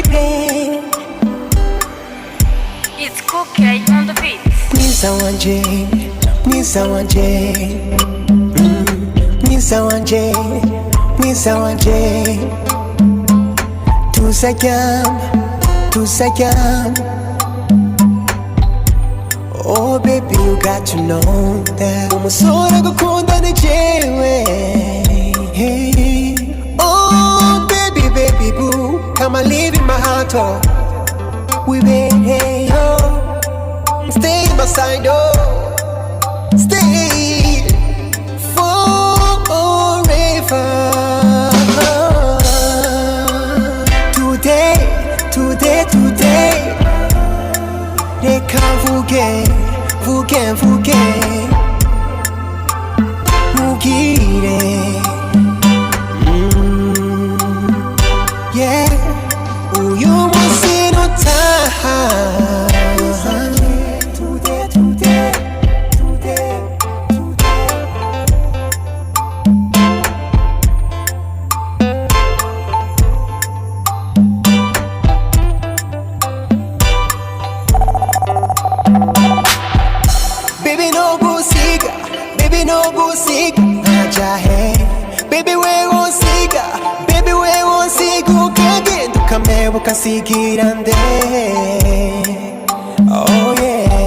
baby. It's Cookie on the beat. Mwiza wanje, mwiza wanje, mwiza wanje, mwiza wanje. Tuzajyama, tuzajyama. Oh baby, you got to know that umusore gukunda ni jewe. Hey. Oh baby, baby boo, come and live in my heart, oh. We hey, oh. Stay by my side, oh. Stay forever. Today, today, today. Reka mvuge, mvuge, mvuge. Mugire. Yeah. Uyu munsi nutaha. Today, today, today. Baby no busiga, baby no busiga. Aja hey, baby we won't siga, baby we won't siga. Ukagenda ukameba ukasigira nde. Oh yeah.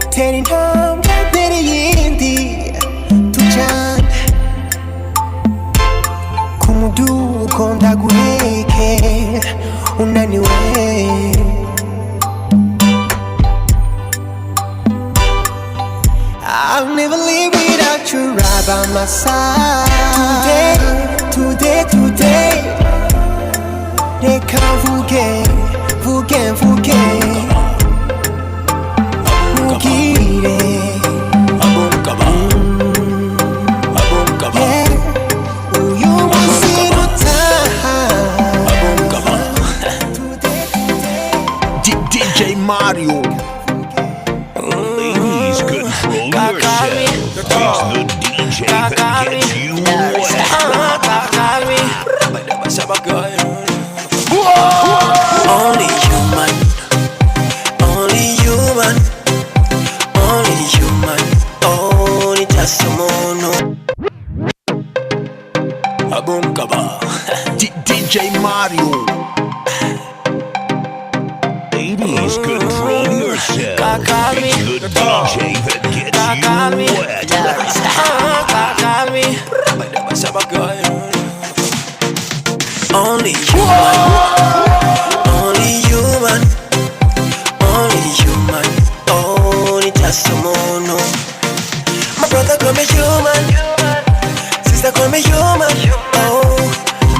Teri ntambwe teri yindi tujyane ku mudugudu ndaguheke unaniwe. I'll never leave without you right by my side. Today, today, today. Reka mvuge, mvuge, mvuge. Mugire. Yeah. Uyu munsi nutaha. DJ Mario. Ladies, control yourself. It's the DJ that gets you wet. Only human, only human, only human, only just a mono. Aboom kaba. DJ Mario. Ladies, control yourself. It's the DJ that gets you wet. Only human, only human, only human, only just a mono. My brother call me human, sister call me human. Oh,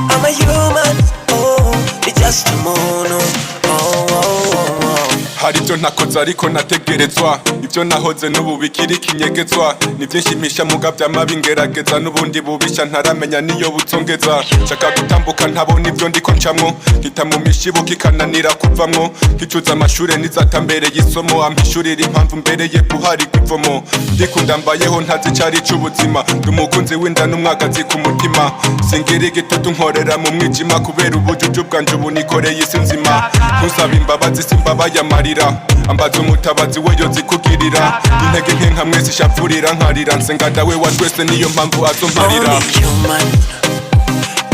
I'm a human. Oh, it's just a mono. Oh, oh, oh, oh. Hari ibyo ntakoze ariko nategerezwa, ibyo nahoze n'ubu bikiri kinyegezwa. Ni byinshi misha mugabya mabi ngerageza n'ubundi bubisha ntaramenya niyo butsongeza. Shaka gutambuka ntabona ibyo ndiko ncamwo, nkita mu mishibuka ikananira kuvamwo. Nkicuza amashure nizatambereye isomo, ampishurira impamvu mbereye guhari kwivomo. Ndikunda mbayeho ntazi icari c'ubuzima, ndi umukunzi w'inda n'umwagazi ku mutima. Singira igitutu nkorera mu mwijima kubera ubujuju bwanje ubu nikoreye isi nzima. Ntusabe imbabazi simbabaye amarira, ambaza umutabazi we yozikugirira. Intege nke nka mwese ishapfurira nkarira, nsenga dawe wa twese niyo mpamvu azomparira. Only human,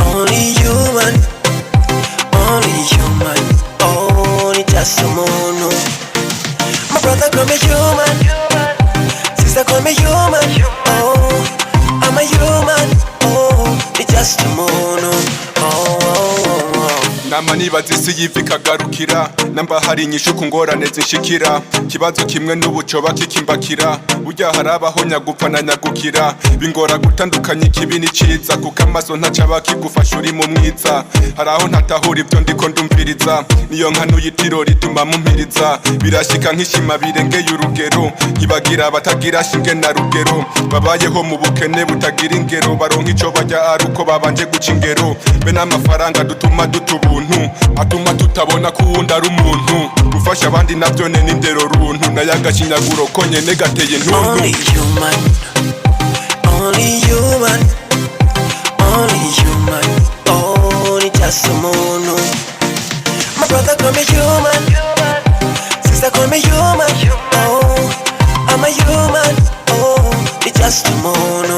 only human, only human, only just a mono. My brother call me human, sister call me human. Oh, I'm a human. Oh, it's just a mono. Oh, oh, oh, oh. Nama nibaza isi yiva ikagarukira, namba hari inyishu ku ngorane zinshikira. Kibazo kimwe n'ubucoba kikimbakira, burya harabaho nyagupfa na nyagukira. Bingora gutandukanya ikibi n'iciza, kuko amaso ntaca bakigufasha uri mu mwiza. Haraho ntatahura ibyo ndiko ndumviriza, niyo nkanu y'itiro rituma mumpiriza. Birashika nk'ishima birengeye urugero, nkibagira abatagira shinge na rugero. Babayeho mu bukene butagira ingero, baronka ico barya ari uko babanje guca ingero. Be n'amafaranga dutuma dutubuntu, atuma tutabona ko uwundi ari umuntu. Gufasha abandi navyo ne n'indero runtu, nayo agacinyaguro ko nyene gateye intuntu. Only human, only human, just umuntu.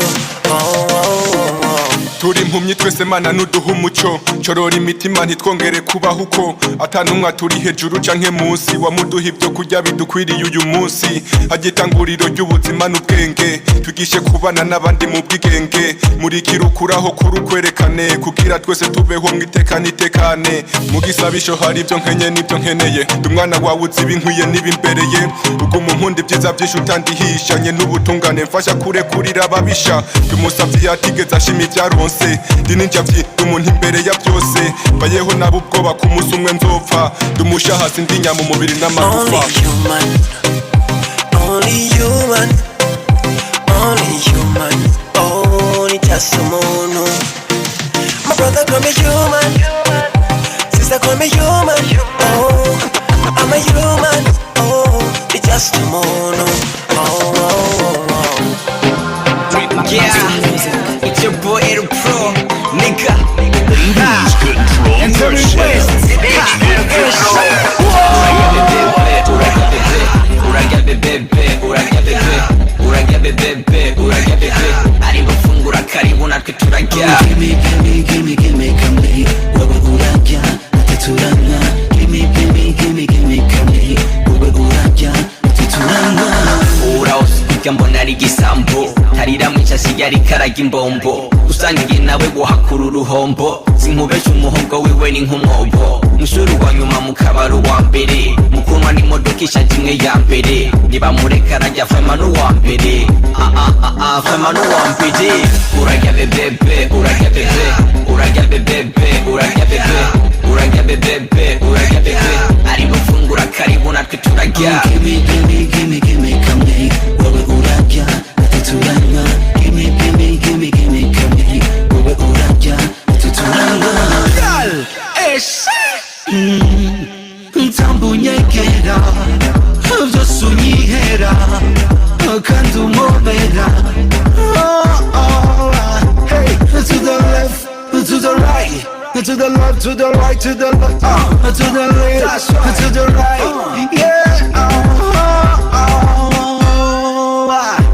Turi impumyi twese mana nuduha umuco corora imitima ntitwongere kubaho uko atanumwa turi hejuru canke munsi wamuduha ibyo kurya bidukwiriye uyu munsi agitanguriro ry'ubuzima n'ubwenge tugishe kubana n'abandi mu bwigenge muri kirukuraho kurukwerekane kugira twese tubeho mw'itekane mu gisabisho hari ibyo nkenye n'ibyo nkeneye umwana wawe uzi ibinkwiye n'ibimbereye uguma nkunda ibyiza byinshi utandihishanye n'ubutungane mfasha kurekurira ababisha tumusavye yatigeze ashima ibyaronse ndininjavyi umuntu imbere ya byose bayeho nabo ubwoba ku musi umwe nzopfa dumusha hasi ndinya mu mubiri n'amagufa. Only human, only human, only just umuntu. My brother call me human, sister call me human. Oh, I'm a human, oh, it's just umuntu. Yeah, it's your boy Edo Pro, nigga. Lose control yourself. Ari gufungura karibu natwe turajya. Gimme, come wowe urajya natwe turanywa. Gimme, come wowe urajya natwe turanywa. Urahosika mbona ari gisambo tarira mwica sigari karaga imbombo usangiye nawe guhakura uruhombo sinkubesha umuhongo wiwe ni nk'umwobo mushuru wa nyuma mu kabaro wa mbere mukunwa n'imodoka ishaje imwe ya mbere niba mureka arajya fema n'uwa mbere fema n'uwa mbere urajya bebebe urajya bebe urajya bebebe urajya bebe urajya bebebe urajya bebe ari gufungura karibu natwe turajya. Gimme, come wowe urajya natwe turanywa. Gimme, come wowe urajya natwe turanywa. Ntambunyegera vyose unyihera kandi umobera. Hey, to the left, to the right, to the left, to the right, to the left, to the left, to the right, yeah.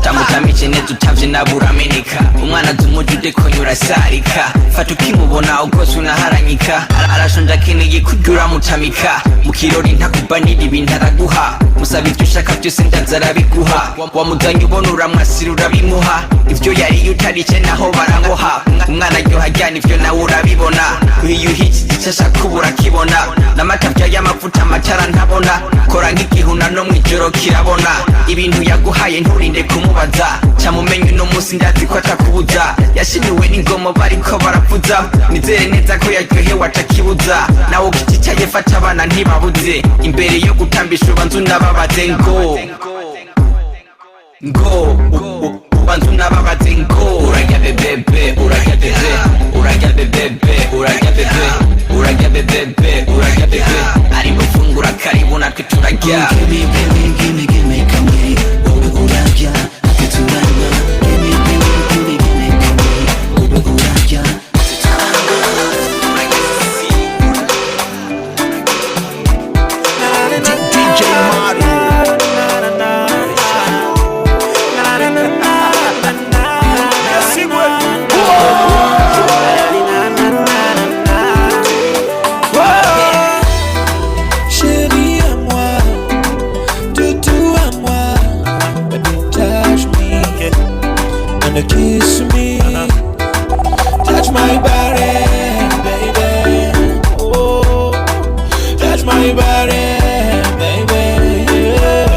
Tamutamice neza utavye nabura ameneka umwana zumujude konyura sarika fata ukimubona ugose unaharanyika arashonja akeneye kurya uramutamika mu kirori ntakubanira ibintu araguha musaba ivyo ushaka vyose ndaza arabiguha wamuzanye ubona uramwasira urabimuha ivyo yariye utarice naho baramuha umwana aryoha ajyana ivyo nawe urabibona iyo uhiki igice ashaka uba urakibona n'amatavya y'amavuta amatara ntabona kora nk'igihuna no mw'ijoro kirabona ibintu yaguhaye nturinde kumubaza cyamumenye uno munsi ndazi ko atakubuza yashimiwe n'ingoma bariko baravuza nizere neza ko yaryohewe atakibuza nawe ukiticaye fata abana ntibabuze imbere yo gutambisha ubanza unababaze ngo ubanza unababaze ngo urajya bebebe urajya bebe urajya bebebe urajya bebe urajya bebebe urajya bebe ari gufungura karibu natwe turajya. Gimme, come wowe urajya natwe turanywa. Gimme, come wowe urajya natwe turanywa. DJ Mario. Kiss me, touch my body, baby. Oh, touch my body, baby. Yeah.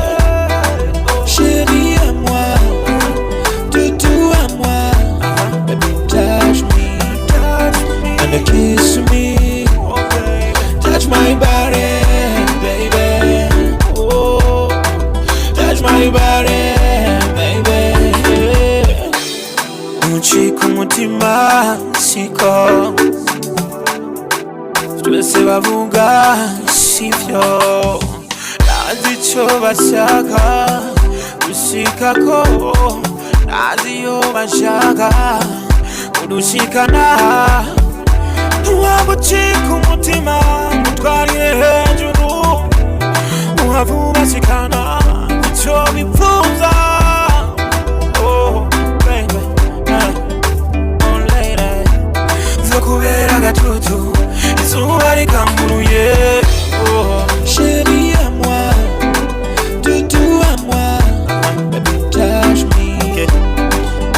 Chérie à moi, toutou à moi, baby. Touch me, and kiss me, touch my body, baby. Oh, touch my body. Ucika umutima siko twese bavuga sivyo nazi ico bashaka gushikako nazi iyo bashaka kudushikana ntiwagucika umutima utwariye hejuru uhavuba shikana ico bipfuza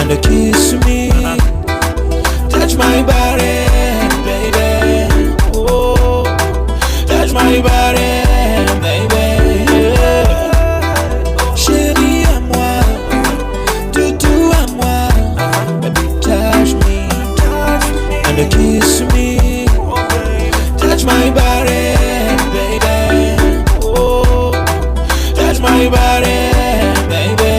and a kiss me. Touch my body, baby. Oh, touch my body, baby. Chérie à moi, doudou à moi. Baby, touch me, and a kiss me. Touch my body, baby. Oh, touch my body, baby.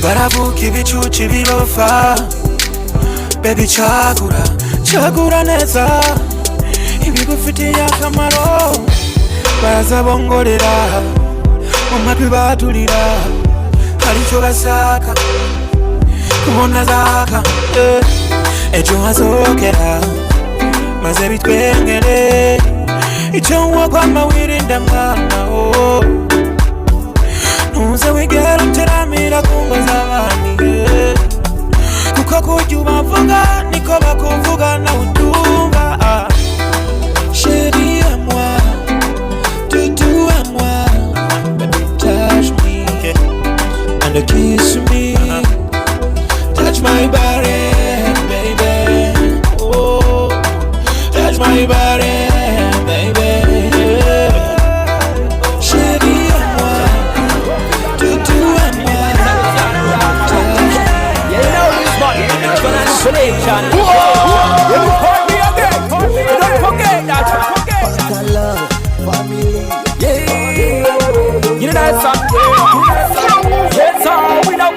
Barabuka ibicucu birofa. Baby chagura, chagura neza ibigufitiye akamaro. Baraza bongorera mu matwi batulira, hari icyo basaka kubona zaka. Ejo hazokera maze bitwengere, icyo wakwama wirinda mwana. Ntuze wigera uteramira ku ngo z'abandi, kuko kujya ubavuga niko bakuvuga nawe utumva. Chérie à moi, doudou à moi. Baby, touch me and kiss me. Touch my body, baby. Oh, touch my body, baby. Chérie à moi, doudou à moi. Isolation. You call me again. Don't forget that. Love, family. Yeah. You know that song. Yes, sir. We don't.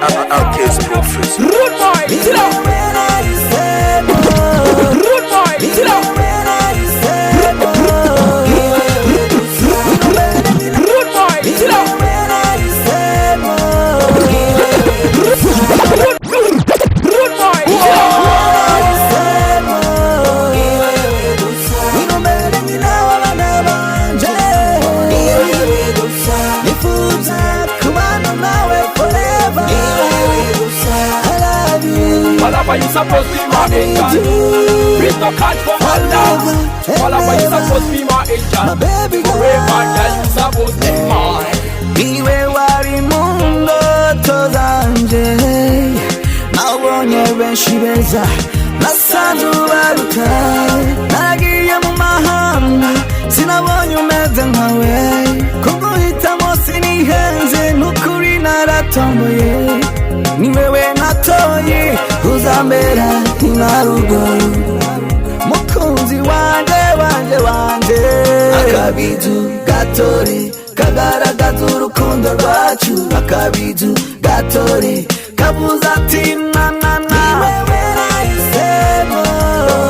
Rude boy. It's it up. Rude boy. It's it up. Rude boy. It's it up. Whatever you supposed to be my angel. Please no catch for my love. Whatever you supposed to be my angel. Forever that you supposed to be mine. Iwe wari mundo tozanje, nabonye benshi beza nasanze ubaruta. Nagiye mu mahanga sinabonye umeze nkawe, kuguhitamo sinihenze nukuri naratomboye. Ni wewe natoye uzambera inarugo, mukunzi wanje. Akabizu gatore kagaragaza urukundo rwacu. Akabizu gatore kavuza ati na na na. Ni wewe nahisemo,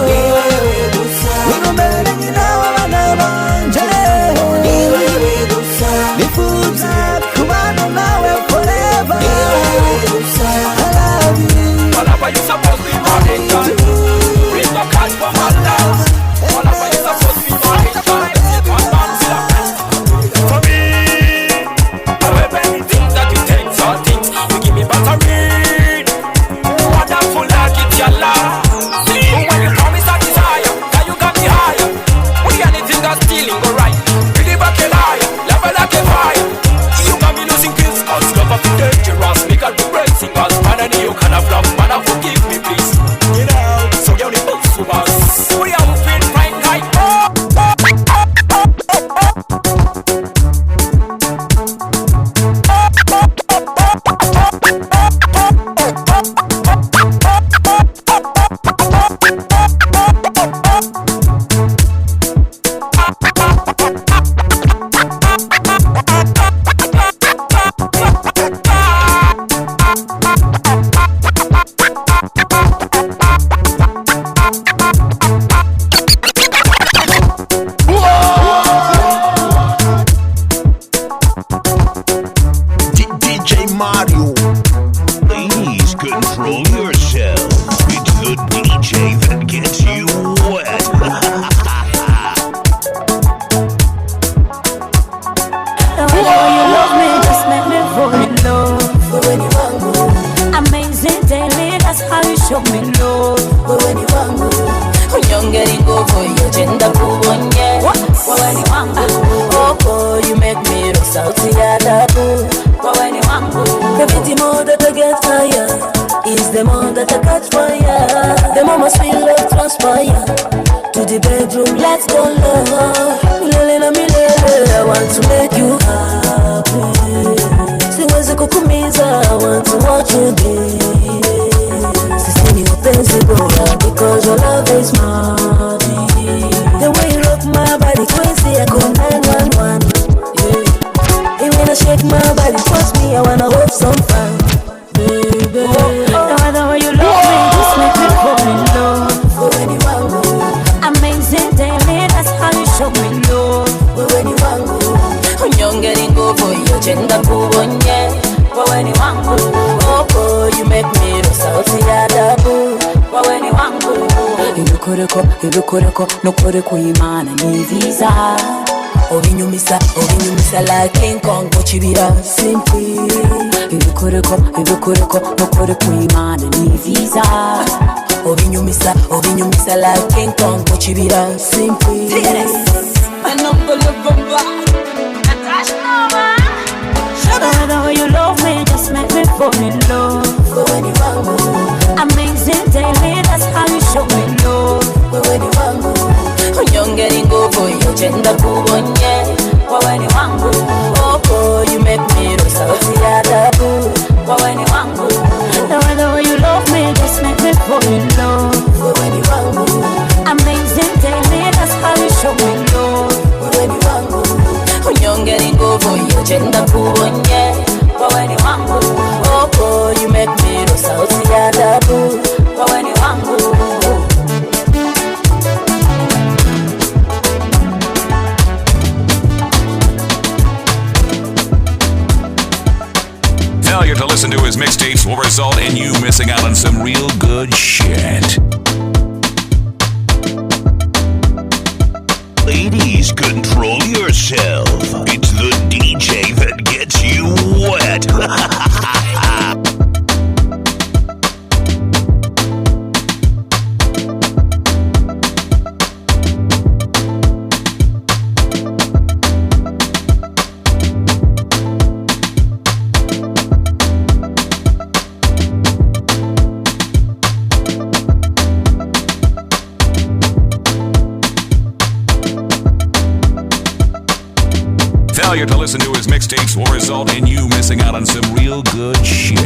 ni wewe gusa. Nigombere nyina w'abana banje. Ni wewe gusa. Nifuza kubana nawe forever. Ni wewe gusa. I love you. Whatever you supposed to be my angel. Please no catch for my love. Whatever you supposed to be my angel. For me, however many things that you take, so things you give me battery. Wonderful like it, your love. When you call me satisfier, now you got me higher. We anything that's stealing go right. Really back a liar, level like a fire. You got me losing kills, cause love of dangerous. Make a break singers, man and you kind of love, man and forgive me please. You know, so you're the books to us. We are feel right like DJ Mario. Please control yourself. It's the DJ that gets you wet. The way you love me just make me fall in love. But when you want go, amazing daily, that's how you show me love. But when you want go, when you're getting over your gender, when you want go, oh boy, you make me rock out the other. But when you want go, the victim mode to get tired. them all got a catch fire. Them all my sweet love transpire. To the bedroom, let's go love. I want to make you happy. Siwezi kukumiza, I want to watch you day. Sisini mapenzi bora, because your love is mine. The way you rock my body crazy, I call 911. Yeah. And when I shake my body, trust me, I wanna hold some fun. Baby, the way you love me, just make me fall in love. For anyone, amazing daily, that's how you show me love. For anyone, unyongeri nguvu, yochenga kubonye. For anyone, oh, you make me lose sauti ya adabu. For anyone, ibikoreko, nukore kuyimana ni visa. Obinyumisa like King Kong Mochibira simply. Ibikoreko, nukore kuyimana ni visa. Obinyumisa like King Kong Mochibira simply. And I'm gonna go back. The way you love me just make me fall in love. For anyone, amazing daily, that's how you show me love. For anyone, unyongeri nguvu, yochenga kubonye. For anyone, oh, you make me lose sauti ya adabu. For anyone, the way you love me just make me fall in love. For anyone, amazing daily, that's how you show me love. For anyone, unyongeri nguvu, yochenga kubonye. For anyone, oh, you make me lose sauti ya adabu. For anyone. Failure to listen to his mixtapes will result in you missing out on some real good shit. Ladies, control yourself. It's the DJ that gets you wet. Failure to listen to his mixtapes will result in you missing out on some real good shit.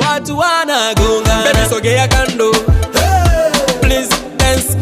Watu wanagongana, baby sogea kando, please dance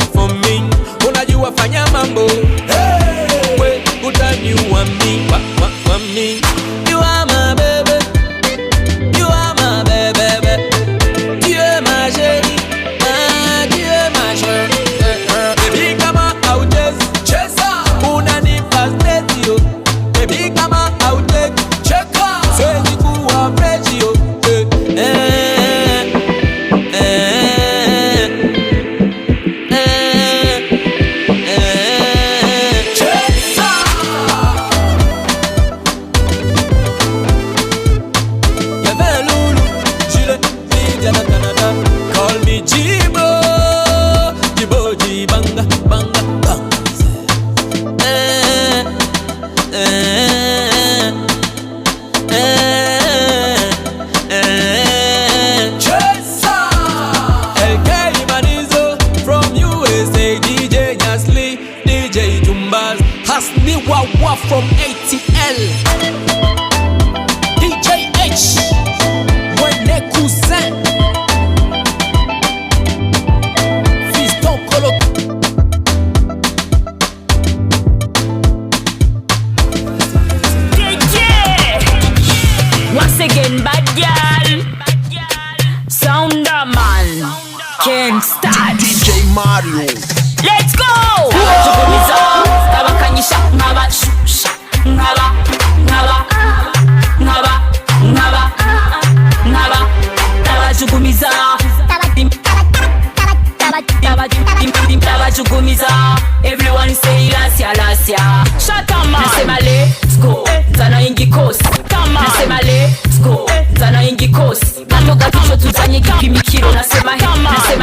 Let's go. Tabajugumiza, tabakanyisha nkaba nkaba nkaba nkaba nkaba nkaba tabajugumiza tabajugumiza. Everyone say lasya lasya. Shut up man. Nasema let's go. Zana ingi kosi. Nasema let's go. Zana ingi kosi. Natoka tucho tuzanye gipimikiro. Nasema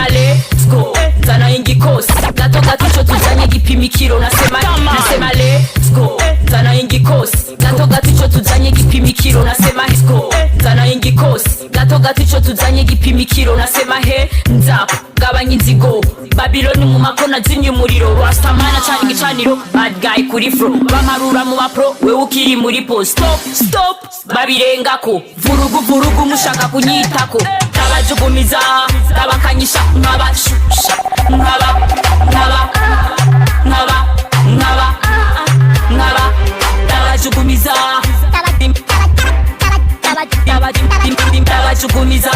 let's go. Zana ingi kosi. Natoka tucho tuzanye gipimikiro. Nasema let's go. Zana ingi kosi. Natoka tucho tuzanye gipimikiro. Nasema let's go. Zana ingi kosi. Natoka tucho tuzanye gipimikiro. Nasema he nzap gabanya inzigo. Babylon mu makona zinyu muriro. Rastamana cyane gicaniro. Bad guy kuri fro. Bamarura mu bapro. We ukiri muri post. Stop. Babirengako. Vurugu mushaka kunyitako. Tabajugumiza. Tabakanyisha nkaba nkaba nkaba nkaba nkaba tabajugumiza. Tabajugumiza.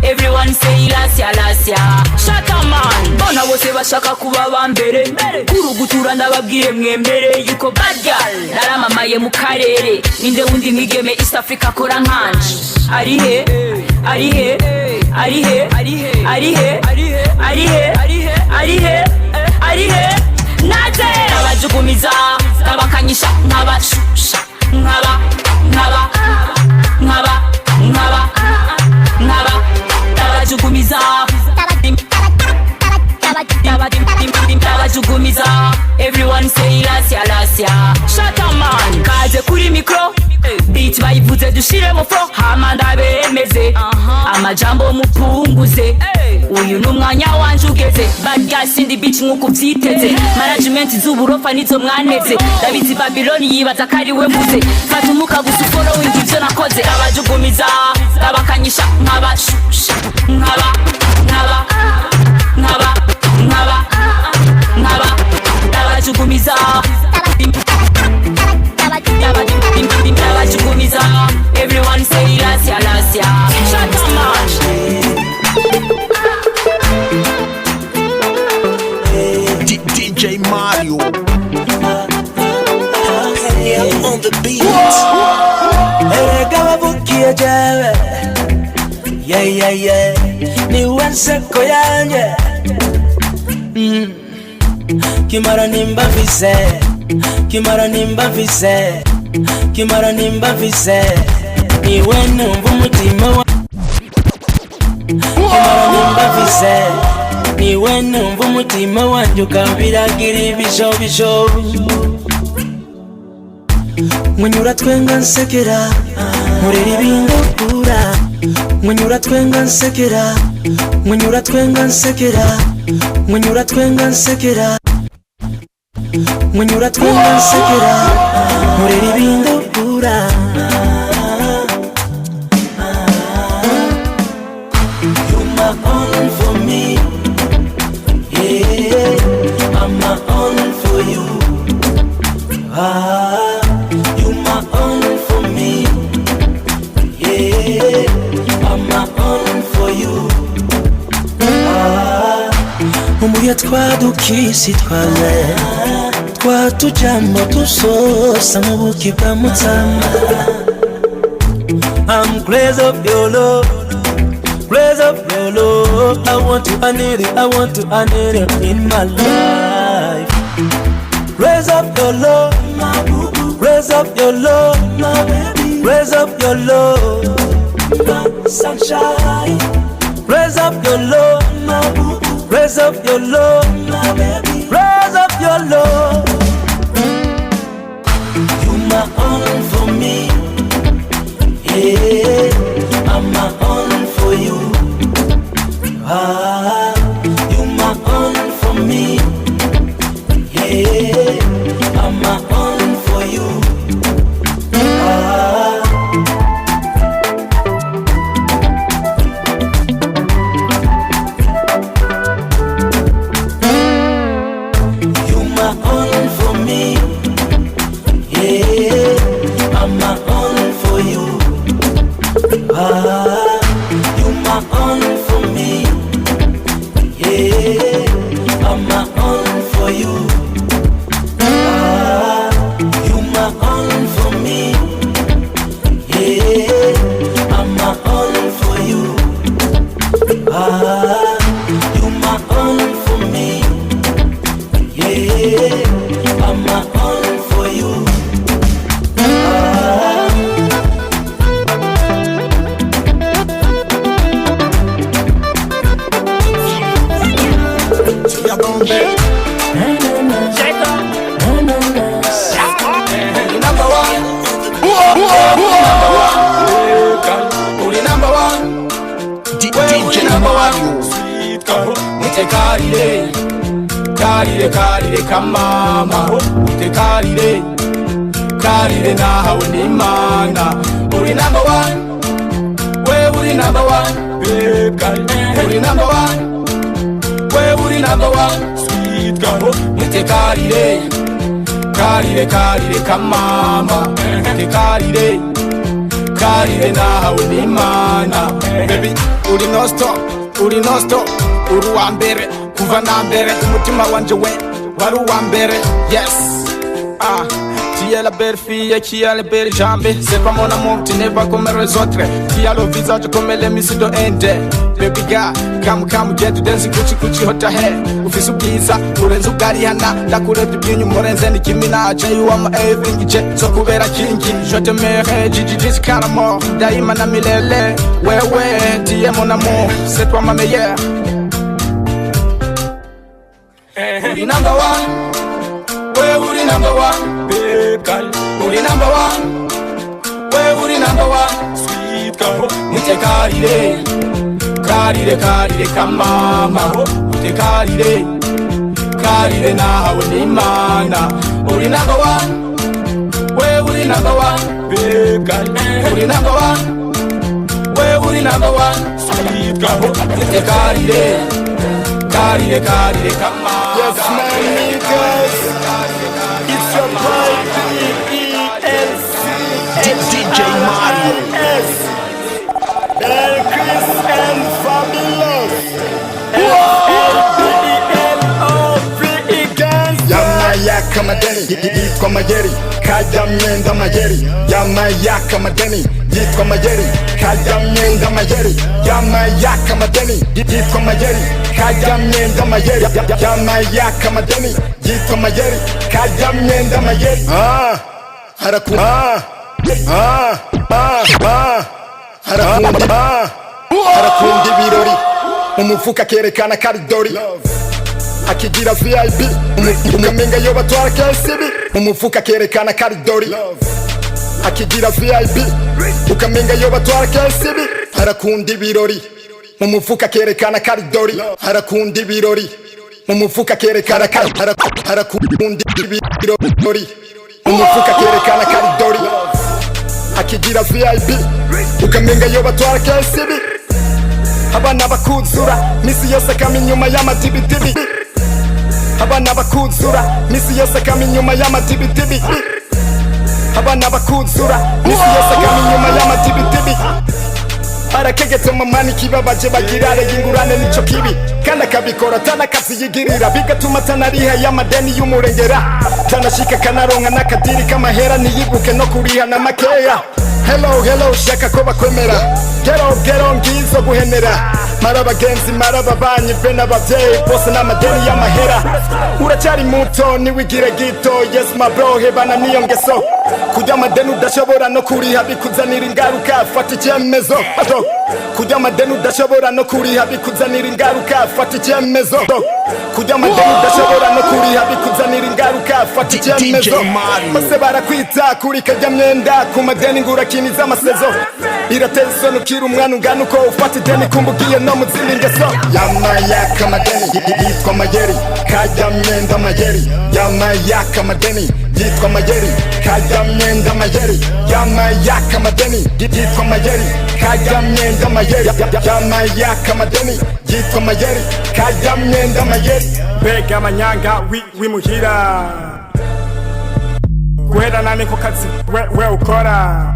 Everyone say lasya lasya. Shut up man. Bona bose bashaka kuba bambere. Kurugutura ndababwire mwembere yuko bad girl naramamaye mu karere. Ninde wundi mwigeme East Africa kora nkanje. Arihe arihe arihe arihe arihe arihe arihe naze. Tabajugumiza tabakanyisha nkaba nkaba nkaba nkaba nkaba nkaba tabajugumiza tabajugumiza. Everyone say lasya lasya. Shut up man. Kaze kuri mikro beat bayivuze dushiremo flow hama ndabemeze amajambo mupunguze. Uyu numwanya wanje ugeze. Bad guy sindi bitch nkuko byiteze. Management z'uburofa nizo mwaneze. Dabizi Babylon yibaza kari we mvuze. Fata umuka gusa following ivyo nakoze. Tabajugumiza tabakanyisha nkaba nkaba nkaba nkaba nkaba nkaba tabajugumiza tabajugumiza. Everyone say lasya lasya. Shut up man. DJ Mario. On the beat. Erega wabukiye jawe. Yeah. Ni wanseko yanje. Kimara nimba vise. Kimara nimba vise. Kimara nimba vise. Ni wenu mvumutima wa. Kimara nimba vise. Ni wenu mvumutima wanjye ukambiragira ibisho. Munyura twenga nsekera. Murira ibindukura. Munyura twenga nsekera. Munyura twenga nsekera. Munyura twenga nsekera. Munyura twenga nsekera. Murira ibindukura. You're my all for me. Yeah, I'm my all for you. You're my all for me. Yeah, I'm my all for you. Umuye twadukisi twaze. Twatujamo tusosa mu buki bwa mutsama. I'm crazy of your love. Raise up your love. I want to, I need it in my life. Raise up your love, my boo. Raise up your love, my baby. Raise up your love, my sunshine. Raise up your love, my boo. Raise up your love, my baby. Raise up your love. You my all for me. Yeah, I'm my all for you. You my all for me. Yeah, I'm my all for you. yeah. I'm all for you. DJ Mario, sweet girl, mute karire, karire karire kamama, mute karire, karire na hawe ni mana. Uri number one, we uri number one, babe girl. Uri number one, we uri number one, sweet girl, mute karire, karire karire kamama, mute karire, karire na hawe ni mana. Baby, uri no stop, uri no stop, uri wa mbere, kuva na mbere, umutima wanje we, wari uwa mbere, yes. Tu es la belle fille qui a les belles jambes. C'est pas mon amour, tu n'es pas comme les autres. Qui a le visage comme les missiles de Inde. Baby girl, come get to dance kuchi kuchi hot hair. Ufise ubwiza, urenze ugarihana. Ndakurebye iby'inyuma urenze Nicki Minaj. You are my everything, je so kubera kingi. Je t'aimerai, Gigi Caramo. Daima na milele, wewe, tu es mon amour. C'est toi ma meilleure. Uri number one, we uri number one, babe girl. Uri number one, we uri number one, sweet girl. Mute karire, karire karire kamama. Mute karire, karire na hawe ni mana. Uri number one, we uri number one, babe girl. Uri number one, we uri number one, sweet girl. Mute karire, karire karire kamama. Yes, man, niggas. It's your boy DJ Mario. Merry Christmas and fabulous. Yamayaka madeni, yitwa mayeri, kajya myenda mayeri. Yamayaka madeni, yitwa mayeri, kajya myenda mayeri. Yamayaka madeni, yitwa mayeri, kajya myenda mayeri. Yamayaka madeni, yitwa mayeri, kajya myenda mayeri. Harakunda ibirori, umufuka kerekana karidori. Akigira VIP, ukamenga yo batwara KCB. Umufuka kerekana karidori. Akigira VIP, ukamenga yo batwara KCB. Harakunda ibirori, umufuka kerekana karidori. Harakunda ibirori, umufuka kerekana karidori. Harakunda ibirori, umufuka kerekana karidori. Akigira VIP, ukamenga yo batwara KCB. Abana bakuzura, misi yose kama inyuma y'amatibitibi. Abana bakuzura, misi yose kama inyuma y'amatibitibi. Abana bakuzura, misi yose kama inyuma y'amatibitibi. Arakegetse mu mani kibabaje bagirare yingurane nico kibi. Kana kabikora tana kazi yigirira bigatuma tanariha y'amadeni y'umurengera. Tanashika kanaronka nakadiri kamahera niyibuke no kuriha na makeya. Hello shaka ko bakwemera. Gero ngizo guhenera. Marabagenzi marababanyi be n'abavyeyi bose n'amadeni y'amahera. Uracyari muto niwigire gito. Yes my bro hebana niyo ngeso. Kujya amadeni udashobora no kuriha bikuzanira ingaruka. Fata icyemezo. Kujya amadeni udashobora no kuriha bikuzanira ingaruka. Fata icyemezo. Kujya amadeni udashobora no kuriha bikuzanira ingaruka. Fata icyemezo. Bose barakwita kuri kajya myenda ku madeni ngurakiniza amasezo. Irateza nukira umwana ungana uko ufata ideni kumbugiye no mu zindi ngeso. Yamayaka madeni, yitwa mayeri, kajya myenda mayeri. Yamayaka madeni, yitwa mayeri, kajya myenda mayeri. Yamayaka madeni, yitwa mayeri, kajya myenda mayeri. Yamayaka madeni, yitwa mayeri, kajya myenda mayeri. Bega amanyanga wimuhira, guhera nani ku kazi we ukora.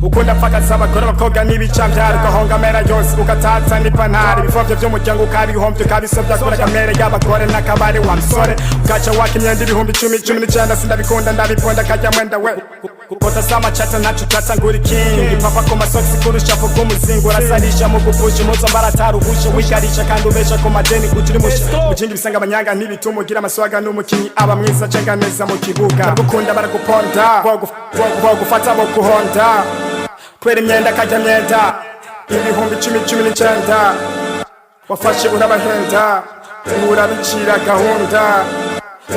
ukunda pfakaza abagore abakobwa n'ibicambyari ugahonga amera yose ugatatsa n'ipantari ibivovyo vy'umuryango ukabihombye ukabisobya kura kamere y'abagore n'akabari wa misore ugaca waka imyenda ibihumbi 10-19 sindabikunda ndabiponda kajya mwenda we kukota samachata nacho tata nguri king papa ko masoksi kurusha vuga umuzingo urasarisha mu gupusha umuzo mbarataruhushe wikarisha kandi ubesha ko madeni kutiri mushe mukindi bisanga abanyanga ntibituma ugira amaswaga n'umukinyi aba mwiza cenga neza mu kibuga bagukunda baraguponda bagufata baguhonda kwera imyenda kajya myenda ibihumbi 10-19 wafashe urabahenda urabicira gahunda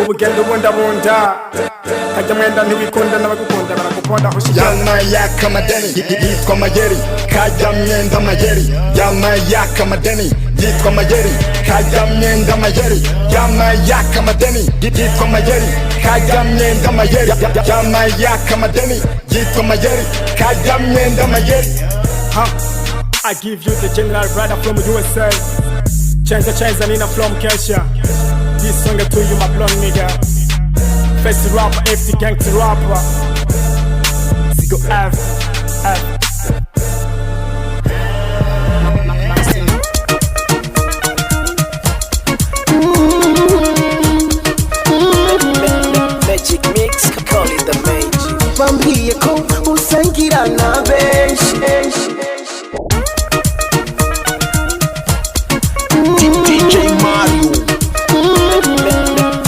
ubugenda ubundabunda kajya mwenda ntiwikunda n'abagukunda baraguponda yama yaka madeni yitwa mayeri kajya myenda mayeri yama yaka madeni yitwa mayeri kajya myenda mayeri yama yaka madeni yitwa mayeri kajya myenda mayeri yama yaka madeni yitwa mayeri kajya myenda mayeri. I give you the general brother from USA. Chenza Nina from Kesha. This song to you my blonde nigga. Face rapper, FT gangster rapper. Zigo F. Magic mix, call it the magic. Bambie ko usangira na benshi DJ Mario.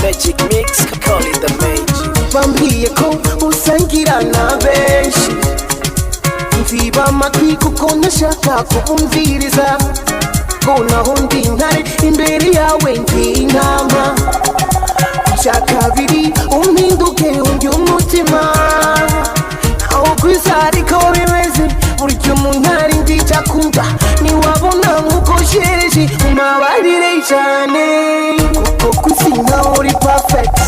Magic mix, call it the magic. Bambie ko usangira na benshi nziba amatwi kuko ndashaka kubumviriza ko naho ndi intare imbere yawe ndi intama cya kabiri umpinduke undi umutima aho kwisa ariko bimeze burya umuntu ari ndica kumva niwabona nkuko shereje umabarire cyane kuko kwisi nkaho uri perfect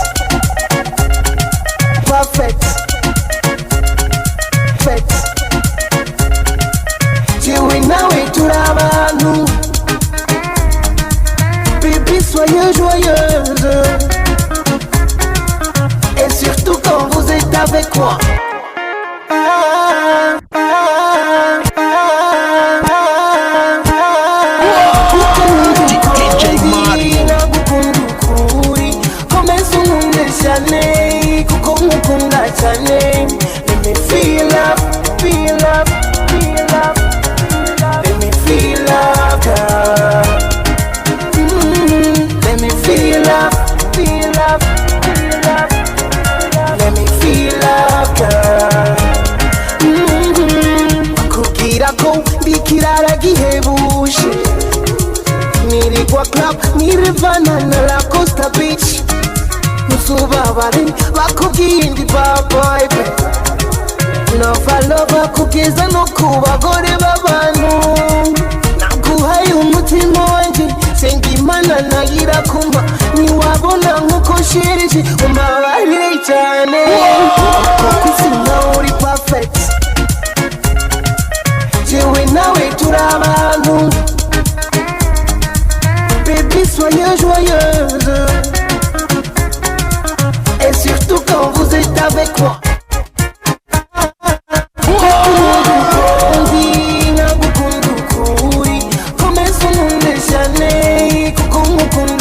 jewe nawe turi abantu baby soyez joyeuse et surtout quand vous êtes avec moi. DJ Mario. Começa chane, kuko mukunda chane. Let me feel up, feel up, feel up. Let me feel up, girl. Let me feel up, feel up, feel up. Let me feel up, girl. Kugira ko bikirara gihebushe. Nirigwa club, nirivana na la Costa Beach. Musubabare bakubwiye ndi baboybe lova kugeza no ku bagore b'abantu naguhaye umutima wanjye senga imana nagira kumva niwabona nkuko shereje umabarire cyane kuko isi nawe uri perfect jewe nawe turi abantu baby soyez joyeuse et surtout quand vous êtes avec moi.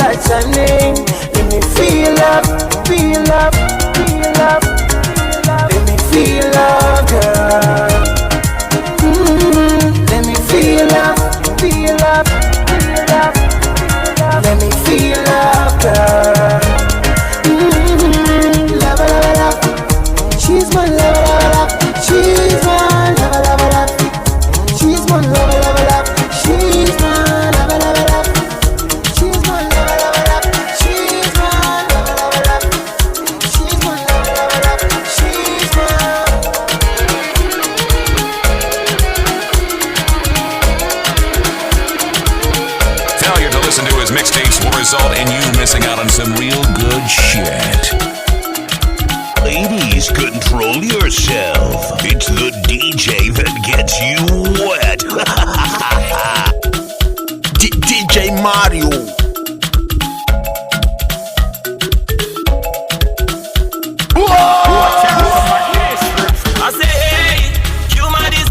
Let me feel up, feel up, feel up. Let me feel up, girl. Let me feel up, feel up, feel up. Let me feel up, girl. She's my love, she's my love, she's my love, she's my love, she's my love, she's my love, she's my love, she's my. Failure to listen to his mixtapes will result in you missing out on some real good shit. Ladies, control yourself. It's the DJ that gets you wet. DJ Mario. I say, hey, human is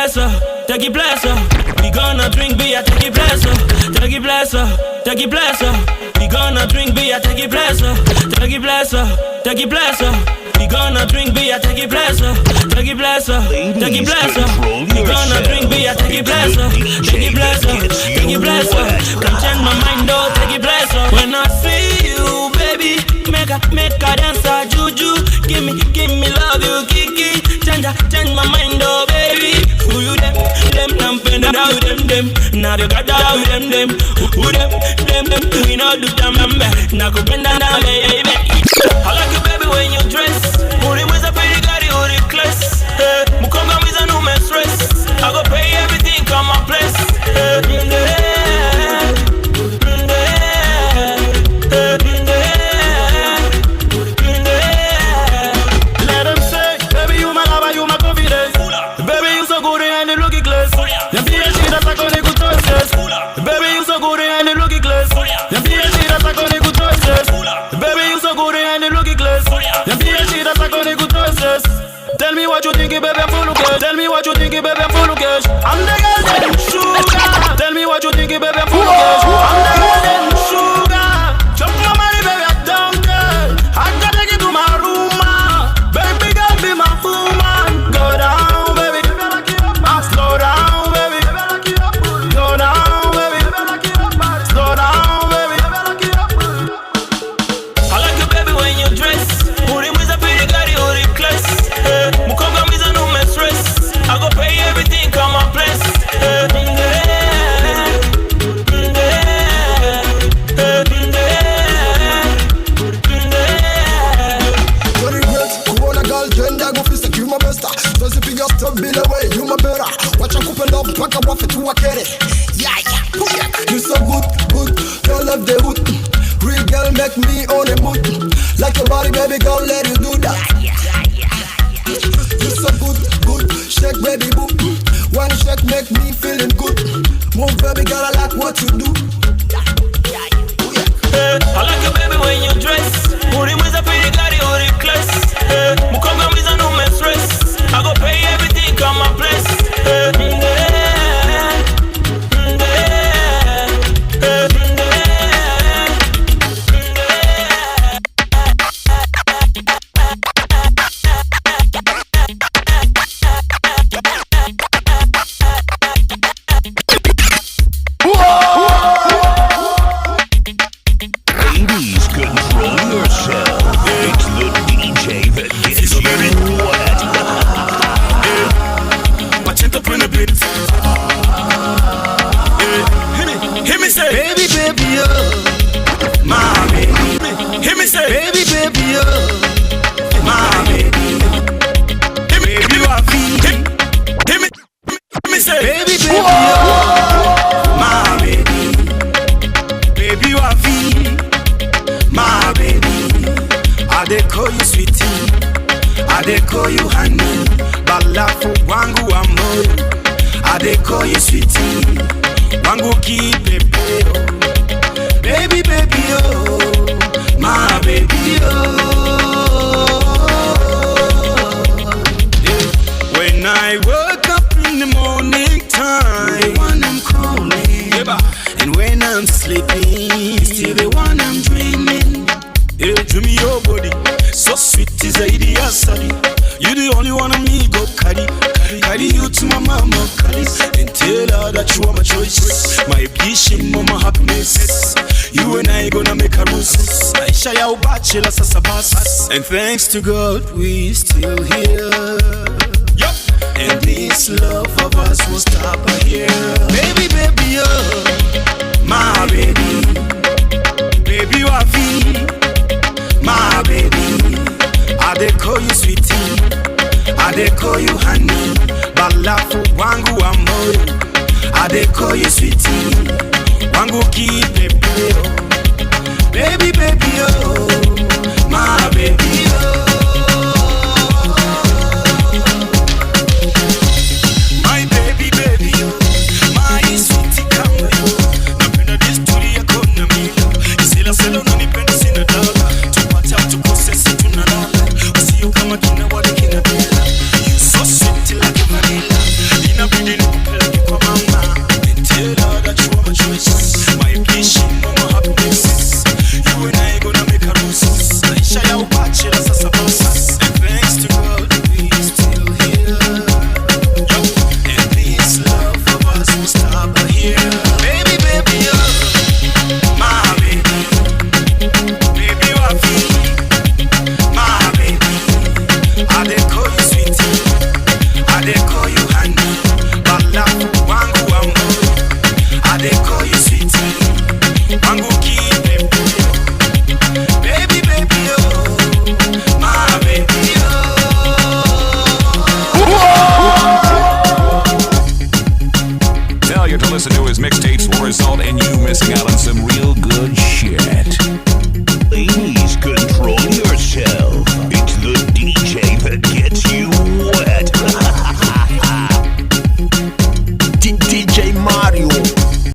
pleasure, take it pleasure. We gonna drink beer, take it pleasure, take it pleasure, take it pleasure. We gonna drink beer, take it pleasure, take it pleasure, take it pleasure. We gonna drink beer, take it pleasure, take it pleasure, take it pleasure. We gonna drink beer, take it pleasure, take it pleasure, take it pleasure. Come change my mind, oh, take it pleasure. When I see you, baby, make a dance, juju. Give me love, you kiki. Change my mind, oh, baby. Who you them, I'm paying now them. Now you got down with them. Who them. We know do them, now go bend down, baby. I like you, baby, when you dress. Uri mwiza pili gari, uri class. Mukonga mwiza nume stress. I go pay everything, come my place. Let them say, baby, you my lover, you my confidence. Baby, you so good and you looking class. Niambie shida zako nikutoe stress. Baby, you so good and you looking class. Niambie shida zako nikutoe stress. Baby, you so good and you looking class. Niambie shida zako nikutoe stress. Tell me what you think, baby, I'm full of cash. Tell me what you think, baby, I'm full of cash. I'm the girl that sugar. Tell me what you think, baby, I'm full of cash. I'm the girl that sugar. Chop my money, baby, I'm down there. I gotta take it to my room, baby, girl, be my woman. Go down, baby. Slow down, baby. Go down, baby. Slow down, baby. I like you, baby, when you dress. Uri mwiza pili gari, uri class. Mukonga mwiza nume stress. I go pay everything, come my place. Very great, kuona girl gender go fist you my best. Does it big up to be the way you my better. Watch out couple love mpaka wafe tu wakere. Yeah. You so good, girl love the hood. Real girl make me on the mood. Like your body, baby girl, let you do that. You so good, shake baby boo. One shake make me feeling good. Move baby girl, I like what you do. I like you, baby, when you dress. Uri mwiza pili gari, uri class. Mukonga mwiza nume stress. I go pay everything, come my place. Ladies, control yourself. It's the DJ that gets you wet. Machete put in the beat. Hear me say, baby, oh, my baby. Hear me say, baby, oh, my baby. Baby, you are free. Hear me say, baby, oh, my baby. Baby, you are free, my baby. I dey call you sweetie, I dey call you honey. Balafu wangu wa moyo, I dey call you sweetie, wangu kipepeo. Baby, oh, my baby, oh. Yeah. When I wake up in the morning time, the one I'm calling. Yeah, and when I'm sleeping, still the one I'm dreaming. Yeah, to me your body, so sweet is a idiot. You the only one of me go carry you to my mama, carry and tell her that you are my choice, my vision, mama happiness. You and I gonna make a roses. I share your bachelor sasabas, and thanks to God we still here. Yup. And this love of us will stop here. Baby, oh, my baby. Baby, you are free, my baby. I dey call you sweetie, I dey call you honey. Balafu wangu wa moyo, I dey call you sweetie, wangu kipepeo. Baby, oh, my baby, oh. My baby, oh, my sweetie kamwe. Napenda desturi yako na mila, isila selo unanipenda sina dala. Tupata tukose si tunalala, usio kama kina wale kina bela. You so sweet like a vanilla, Failure to listen to his mixtapes will result in you missing out on some real